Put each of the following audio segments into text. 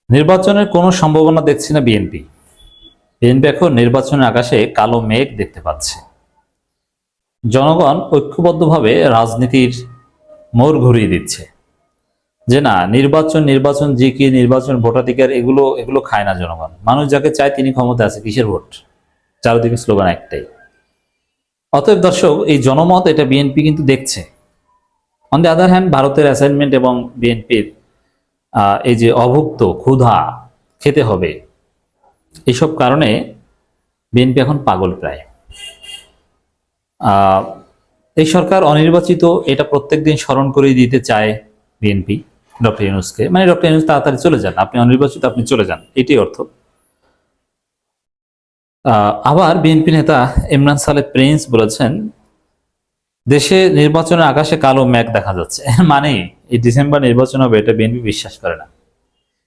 নির্বাচনের কোনো সম্ভাবনা দেখছি না বিএনপি। বিএনপি এখন নির্বাচনের আকাশে কালো মেঘ দেখতে পাচ্ছে। জনগণ ঐক্যবদ্ধভাবে রাজনীতির মোড় ঘুরিয়ে দিচ্ছে যে না, নির্বাচন নির্বাচন যে কি নির্বাচন, ভোটাধিকার, এগুলো এগুলো খায় না জনগণ। মানুষ যাকে চায় তিনি ক্ষমতা আছে, কিসের ভোট? চারদিকে স্লোগান একটাই। অতএব দর্শক, এই জনমত এটা বিএনপি কিন্তু দেখছে। অন দি আদার হ্যান্ড, ভারতের অ্যাসাইনমেন্ট এবং বিএনপির এই যে অভুক্ত ক্ষুধা খেতে হবে, এইসব কারণে বিএনপি এখন পাগল প্রায়। এই সরকার অনির্বাচিত, এটা প্রত্যেকদিন স্মরণ করে দিতে চায় বিএনপি ডক্টর ইউনূসকে। মানে ডক্টর ইউনূস তাড়াতাড়ি চলে যান, আপনি অনির্বাচিত, আপনি চলে যান, এটাই অর্থ। আবার বিএনপি নেতা ইমরান সালেহ প্রিন্স বলেছেন, দেশে নির্বাচনের আকাশে কালো মেঘ দেখা যাচ্ছে, মানে এই ডিসেম্বর নির্বাচন হবে এটা বিএনপি বিশ্বাস করে না।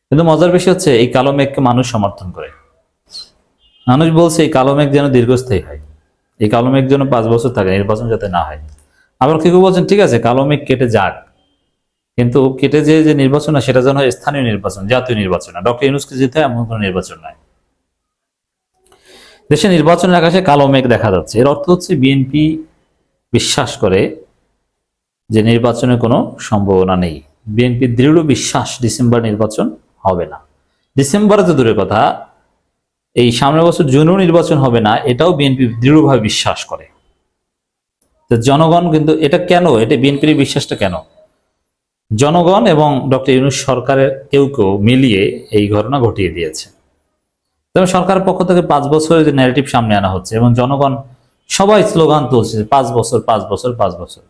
কিন্তু মজার বিষয় হচ্ছে, এই কালো মেঘকে মানুষ সমর্থন করে। মানুষ বলছে এই কালো মেঘ যেন দীর্ঘস্থায়ী হয়, এই কালো মেঘ যেন 5 বছর থাকে, নির্বাচন যাতে না হয়। আবার কেউ বলছেন ঠিক আছে, কালো মেঘ কেটে যাক, কিন্তু কেটে যে নির্বাচন না, সেটা যেন হয় স্থানীয় নির্বাচন, জাতীয় নির্বাচন না। ডক্টর ইউনূসকে যেতে হয় এমন কোনো নির্বাচন নয়। দেশে নির্বাচনের আকাশে কালো মেঘ দেখা যাচ্ছে, এর অর্থ হচ্ছে বিএনপি বিশ্বাস করে যে নির্বাচনের কোনো সম্ভাবনা নেই। বিএনপির দৃঢ় বিশ্বাস ডিসেম্বর নির্বাচন হবে না। ডিসেম্বরে তো দূরের কথা, এই সামনের বছর জুনেও নির্বাচন হবে না, এটাও বিএনপি দৃঢ়ভাবে বিশ্বাস করে। তো জনগণ কিন্তু এটা কেন, এটা বিএনপির বিশ্বাসটা কেন? জনগণ এবং ডক্টর ইউনূস সরকারের কেউ কেউ মিলিয়ে এই ঘটনা ঘটিয়ে দিয়েছে। তবে সরকারের পক্ষ থেকে 5 বছরের যে ন্যারেটিভ সামনে আনা হচ্ছে এবং জনগণ সবাই স্লোগান তুলছে 5 বছর 5 বছর 5 বছর,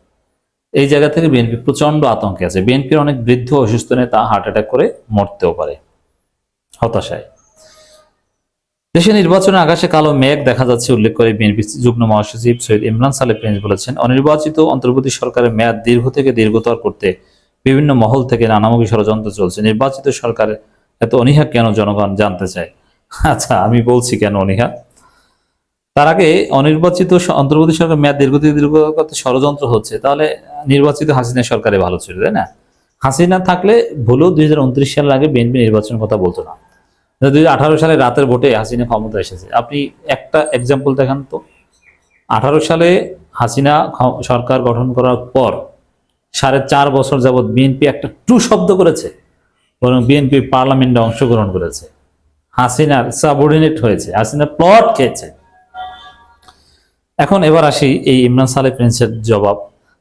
এই জায়গা থেকে বিএনপি প্রচন্ড আতঙ্কে আছে। বিএনপির অনেক বৃদ্ধ অসুস্থ নেতা হার্ট অ্যাটাক করে মরতেও পারে হতাশায়। দেশে নির্বাচনের আকাশে কালো মেঘ দেখা যাচ্ছে উল্লেখ করে বিএনপি যুগ্ম মহাসচিব সৈয়দ ইমরান সালেহ প্রিন্স বলেছেন, অনির্বাচিত অন্তর্বর্তী সরকারের মেয়াদ দীর্ঘ থেকে দীর্ঘতর করতে বিভিন্ন মহল থেকে নানামুখী ষড়যন্ত্র চলছে। নির্বাচিত সরকারের এত অনীহা কেন জনগণ জানতে চায়। আচ্ছা, আমি বলছি কেন অনীহা। তার আগে অনির্বাচিত অন্তর্বর্তী সরকার মেয়াদ দীর্ঘ থেকে দীর্ঘ করতে ষড়যন্ত্র হচ্ছে, তাহলে নির্বাচিত হাসিনা সরকারে ভালো ছিল, তাই না? হাসিনা থাকলে ভুলেও 2029 সালের আগে বিএনপি নির্বাচনের কথা বলতো না। 2018 সালে রাতের ভোটে হাসিনা ক্ষমতা এসেছে। আপনি একটা এক্সাম্পল দেখান তো। 18 সালে হাসিনা সরকার গঠন করার পর 4.5 বছর যাবৎ বিএনপি একটা টু শব্দ করেছে, বরং বিএনপি পার্লামেন্টে অংশগ্রহণ করেছে, হাসিনার সাবঅর্ডিনেট হয়েছে, হাসিনার প্লট খেয়েছে। এখন এবার আসি এই ইমরান সালেহ প্রিন্সের জবাব।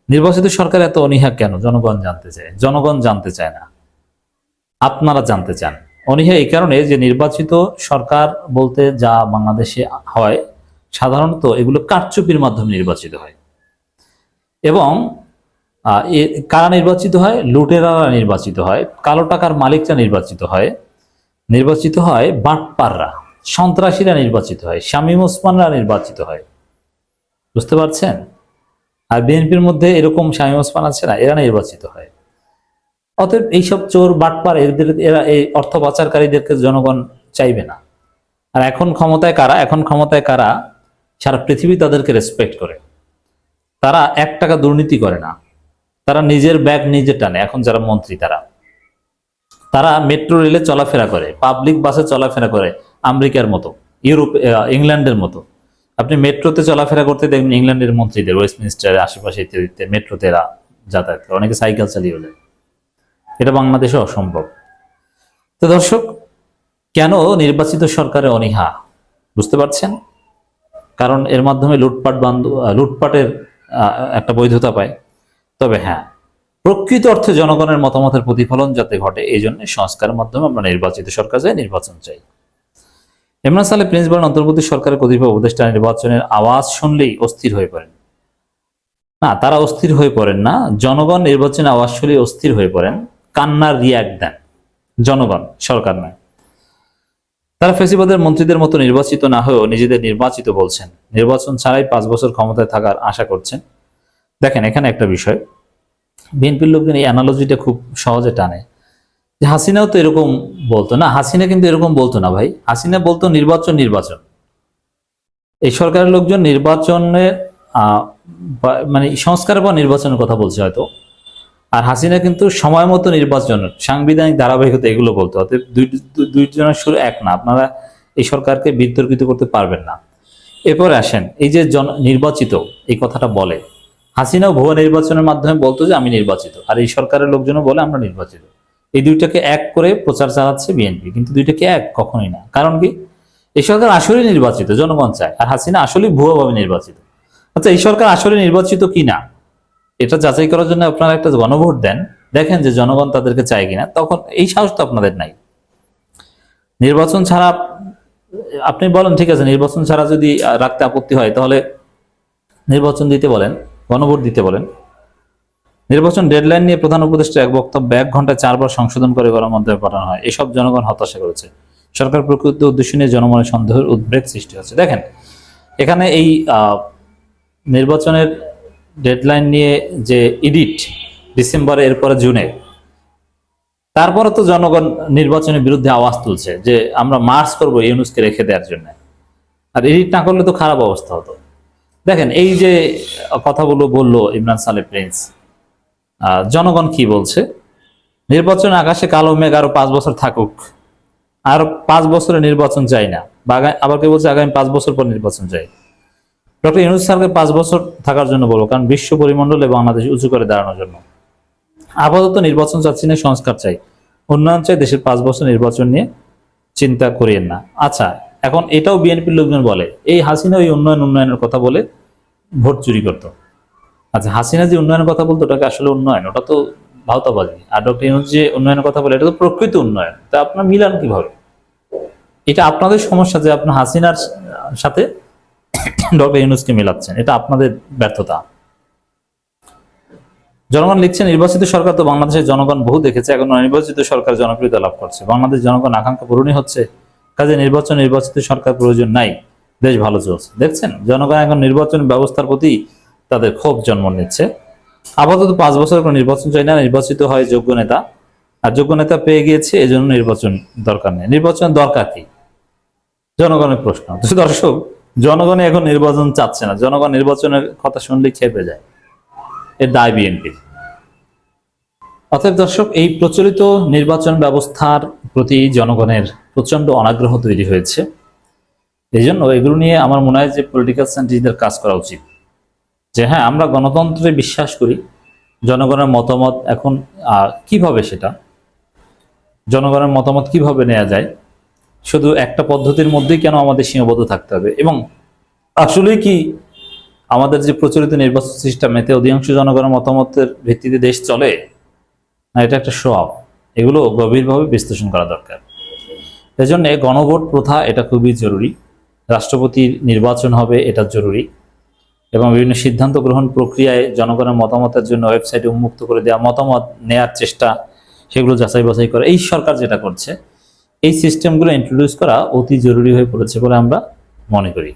নির্বাচিত সরকার এত অনীহা কেন জনগণ জানতে চায়। জনগণ জানতে চায় না, আপনারা জানতে চান। অনীহা এই কারণে যে নির্বাচিত সরকার বলতে যা বাংলাদেশে হয় সাধারণত এগুলো কারচুপির মাধ্যমে নির্বাচিত হয়। এবং কারা নির্বাচিত হয়? লুটেরারা নির্বাচিত হয়, কালো টাকার মালিকরা নির্বাচিত হয় বাটপাররা, সন্ত্রাসীরা নির্বাচিত হয়, শামীম ওসমানরা নির্বাচিত হয়। বুঝতে পারছেন? আর বিএনপির মধ্যে এরকম শামীম ওসমান আছে না, এরা নির্বাচিত হয়। অতএব এইসব চোর বাটপার এরা এই অর্থ পাচারকারীদেরকে জনগণ চাইবে না। আর এখন ক্ষমতায় কারা? সারা পৃথিবী তাদেরকে রেসপেক্ট করে। তারা 1 টাকা দুর্নীতি করে না, তারা নিজের ব্যাগ নিজে টানে। এখন যারা মন্ত্রী তারা মেট্রো রেলে চলাফেরা করে, পাবলিক বাসে চলাফেরা করে, আমেরিকার মতো, ইউরোপ, ইংল্যান্ডের মতো। আপনি মেট্রোতে চলাফেরা করতে দেখবেন ইংল্যান্ডের মন্ত্রীদের ওয়েস্টমিনিস্টারের আশেপাশে ইত্যাদিতে মেট্রোতে এরা যাতায়াত করে, অনেকে সাইকেল চালিয়ে যায়। এটা বাংলাদেশে অসম্ভব। তো দর্শক, কেন নির্বাচিত সরকারে অনীহা বুঝতে পারছেন? কারণ এর মাধ্যমে লুটপাটের একটা বৈধতা পায়। তবে হ্যাঁ, প্রকৃত অর্থে জনগণের মতামতের প্রতিফলন যাতে ঘটে, এই জন্য সংস্কারের মাধ্যমে আমরা নির্বাচিত সরকার চাই, নির্বাচন চাই। ইমরান সালেহ প্রিন্স বলেন, অন্তর্বর্তী সরকারের কতিপয় উপদেষ্টা নির্বাচনের আওয়াজ শুনলেই অস্থির হয়ে পড়েন। না, তারা অস্থির হয়ে পড়েন না, জনগণ নির্বাচনের আওয়াজ শুনলেই অস্থির হয়ে পড়েন, কান্নার রিয়াক্ট দেন জনগণ, সরকার নয়। তারা ফেসিবাদের মন্ত্রীদের মতো নির্বাচিত না হয়েও নিজেদের নির্বাচিত বলছেন, নির্বাচন ছাড়াই 5 বছর ক্ষমতায় থাকার আশা করছেন। দেখেন, এখানে একটা বিষয়, বিএনপির লোকজন এই অ্যানালজিটা খুব সহজে টানে যে হাসিনাও তো এরকম বলতো না। হাসিনা কিন্তু এরকম বলতো না ভাই, হাসিনা বলতো নির্বাচন। এই সরকারের লোকজন নির্বাচনের মানে সংস্কারের পর নির্বাচনের কথা বলছে হয়তো, আর হাসিনা কিন্তু সময় মতো নির্বাচন, সাংবিধানিক ধারাবাহিকতা এগুলো বলতো। অতএব দুইজনের সুর এক না, আপনারা এই সরকারকে বিতর্কিত করতে পারবেন না। এরপরে আসেন, এই যে নির্বাচিত এই কথাটা বলে, হাসিনাও ভুয়া নির্বাচনের মাধ্যমে বলতো যে আমি নির্বাচিত, আর এই সরকারের লোকজনও বলে আমরা নির্বাচিত। এই দুইটাকে এক করে প্রচার চালাচ্ছে বিএনপি, কিন্তু দুইটাকে এক কখনোই না। কারণ কি, এই সরকার আসলে নির্বাচিত, জনগণ চায়, আর হাসিনা আসলে ভুয়াভাবে নির্বাচিত। আচ্ছা, এই সরকার আসলে নির্বাচিত কিনা এটা যাচাই করার জন্য আপনারা একটা গণভোট দেন, দেখেন যে জনগণ তাদেরকে চায় কিনা। তখন এই সাহস তো আপনাদের নাই। নির্বাচন ছাড়া আপনি বলেন ঠিক আছে, নির্বাচন ছাড়া যদি রাখতে আপত্তি হয় তাহলে নির্বাচন দিতে বলেন, গণভোট দিতে বলেন। নির্বাচন ডেডলাইন নিয়ে প্রধান উপদেষ্টা এক বক্তব্য 1 ঘন্টায় 4 বার সংশোধন করে গণমাধ্যমে পাঠানো হয়, এসব জনগণ হতাশা করেছে। সরকার প্রকৃত উদ্দেশ্য নিয়ে জনমনে সন্দেহের উদ্বেগ সৃষ্টি হচ্ছে। দেখেন, এখানে এই নির্বাচনের ডেডলাইন নিয়ে যে এডিট ডিসেম্বরে, এরপরে জুনে, তারপরে তো জনগণ নির্বাচনের বিরুদ্ধে আওয়াজ তুলছে যে আমরা মার্চ করবো ইউনূসকে রেখে দেওয়ার জন্য। আর এডিট না করলে তো খারাপ অবস্থা হতো। দেখেন, এই যে কথাগুলো বললো ইমরান সালে প্রিন্স, জনগণ কি বলছে, নির্বাচন আকাশে কালো মেঘ আরো 5 বছর থাকুক, আর 5 বছরে নির্বাচন চাই না, আবার কেউ বলছে আগামী 5 বছর পর নির্বাচন চাই। ডক্টর ইউনূস স্যারকে 5 বছর থাকার জন্য বলবো, কারণ বিশ্ব পরিমণ্ডলে বাংলাদেশ উঁচু করে দাঁড়ানোর জন্য। আপাতত নির্বাচন চাচ্ছি না, সংস্কার চাই, উন্নয়ন চাই, দেশের 5 বছর নির্বাচন নিয়ে চিন্তা করিয়েন না। আচ্ছা, এখন এটাও বিএনপির লোকজন বলে, এই হাসিনা ওই উন্নয়নের কথা বলে ভোট চুরি করতো। আচ্ছা, হাসিনা যে উন্নয়নের কথা বলতো ওটাকে আসলে উন্নয়ন? ওটা তো ভাওতাবাজি। আর ডক্টর ইউনূস যে উন্নয়নের কথা বলে এটা তো প্রকৃত উন্নয়ন। তা আপনার মিলান কিভাবে? এটা আপনাদের সমস্যা যে আপনার হাসিনার সাথে ডক্টর ইউনূসকে মেলাচ্ছেন, এটা আপনাদের ব্যর্থতা। জনগণ লিখছে, নির্বাচিত সরকার তো বাংলাদেশের জনগণ বহু দেখেছে, এখন অনির্বাচিত সরকার জনপ্রিয়তা লাভ করছে, বাংলাদেশ জনগণ আকাঙ্ক্ষা পূরণই হচ্ছে, কাজে নির্বাচিত সরকার প্রয়োজন নাই, দেশ ভালো চলছে। দেখছেন, জনগণ এখন নির্বাচন ব্যবস্থার প্রতি তাদের ক্ষোভ জন্ম নিচ্ছে। আপাতত 5 বছর কোনো নির্বাচন চাই না, নির্বাচিত হয় যোগ্য নেতা, আর যোগ্য নেতা পেয়ে গিয়েছে, এই জন্য নির্বাচন দরকার নেই। নির্বাচন দরকার কি, জনগণের প্রশ্ন। দর্শক, জনগণ এখন নির্বাচন চাচ্ছে না, জনগণ নির্বাচনের কথা শুনলে খেপে যায়, এর দায় বিএনপির। অতএব দর্শক, এই প্রচলিত নির্বাচন ব্যবস্থার প্রতি জনগণের প্রচন্ড অনাগ্রহ তৈরি হয়েছে। এই জন্য এগুলো নিয়ে আমার মনে হয় যে পলিটিক্যাল সায়েন্টিস্টদের কাজ করা উচিত, যে হ্যাঁ, আমরা গণতন্ত্রে বিশ্বাস করি, জনগণের মতামত এখন কিভাবে, সেটা জনগণের মতামত কিভাবে নেওয়া যায়, শুধু একটা পদ্ধতির মধ্যেই কেন আমাদের সীমাবদ্ধ থাকতে হবে, এবং আসলে কি আমাদের যে প্রচলিত নির্বাচন সিস্টেম, এতে অধিকাংশ জনগণের মতামতের ভিত্তিতে দেশ চলে, না এটা একটা শো অফ? এগুলো গভীরভাবে বিশ্লেষণ করা দরকার। এজন্য গণভোট প্রথা এটা খুবই জরুরি, রাষ্ট্রপতির নির্বাচন হবে এটা জরুরি, এবং বিভিন্ন সিদ্ধান্ত গ্রহণ প্রক্রিয়ায় জনগণের মতামতের জন্য ওয়েবসাইটে উন্মুক্ত করে দেওয়া, মতামত নেয়ার চেষ্টা, সেগুলো যাচাই বাছাই করা, এই সরকার যেটা করছে, এই সিস্টেমগুলো ইন্ট্রোডিউস করা অতি জরুরি হয়ে পড়েছে বলে আমরা মনে করি।